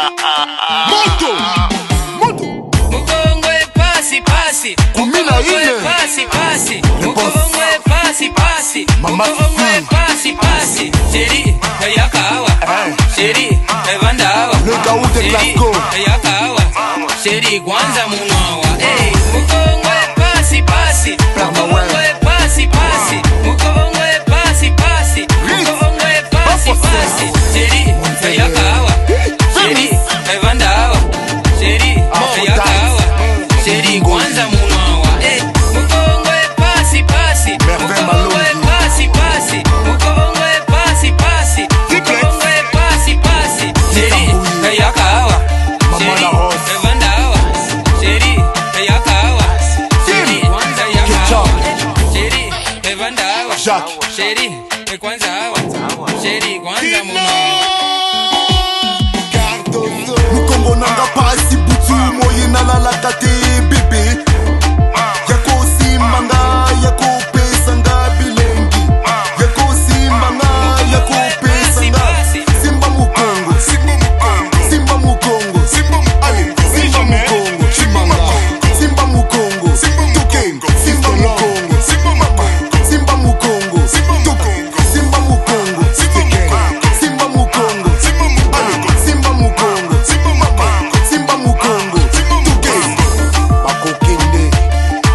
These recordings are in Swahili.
Moto Mukongo e pasi pasi, Mukongo e pasi pasi, Mukongo e pasi pasi, Mukongo e pasi pasi. Sheri yakawa, Sheri evandawa, Sheri yakawa, Sheri kwanza munawa. Mukongo e pasi pasi, Mukongo e pasi pasi, Mukongo e pasi pasi, Mukongo e pasi pasi. Sheri yakawa, Sheri evandawa, Sheri yakawa, Sheri kwanza munawa. Mukongo e pasi pasi, Mukongo e pasi pasi, Mukongo e pasi pasi, Mukongo e pasi pasi. Sheri yakawa, Sheri evandawa, Sheri yakawa, Sheri kwanza yakawa, Sheri evandawa, Sheri kwanza hawa, Sheri kwanza munawa. Mukongo nanga pasi butu moye nalalaka te bebe. Yako simbanga, yako pesanga bilengi. Yako simbanga, yako pesanga. Simba Mukongo, Simba Mukongo, Simba Mukongo, Simba Mukongo, Simba Mukongo, Tukengo, Simba Mukongo, Simba Mukongo, Simba Mukongo, Tukengo, Simba Mukongo, Simba Mukongo, Simba Mukongo, Simba Mukongo, Tukengo. Bakokende,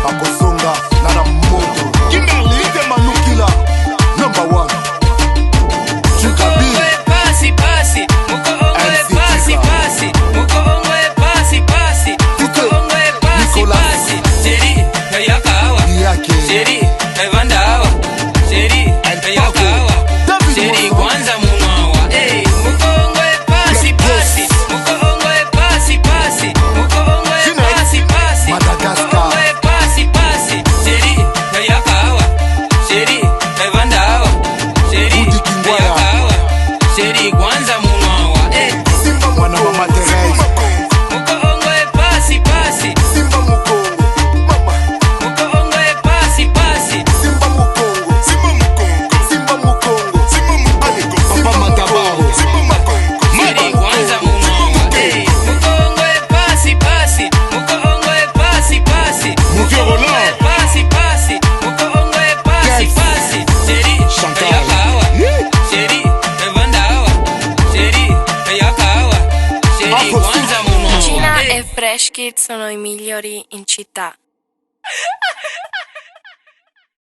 bakosonga, nana moto. Ite manukila, number one. Mukongo e pasi pasi, Mukongo e pasi pasi, Mukongo e pasi pasi, Mukongo e pasi pasi. Sheri yakawa, Sheri evandawa, Sheri yakawa, Sheri kwanza munawa. Mukongo e pasi pasi, Mukongo e pasi pasi, Mukongo e pasi pasi, Mukongo e pasi pasi. Sheri yakawa, Sheri evandawa, Sheri yakawa, Sheri kwanza munawa. Mwana mama Teresa. Mukongo e pasi pasi, Simba Mukongo, mama. Mukongo e pasi pasi, Simba Mukongo, Simba Mukongo, Simba Mukongo, Simba Mukongo, Papa Matabaro, Simba Mukongo, Sheri kwanza munawa. Mukongo e pasi pasi, Mukongo e pasi pasi, Mukongo e pasi pasi, Mukongo e pasi pasi. Sheri yakawa, Sheri evandawa, Sheri yakawa, Sheri kwanza munawa. Cina e Fresh Kid sono i migliori in città.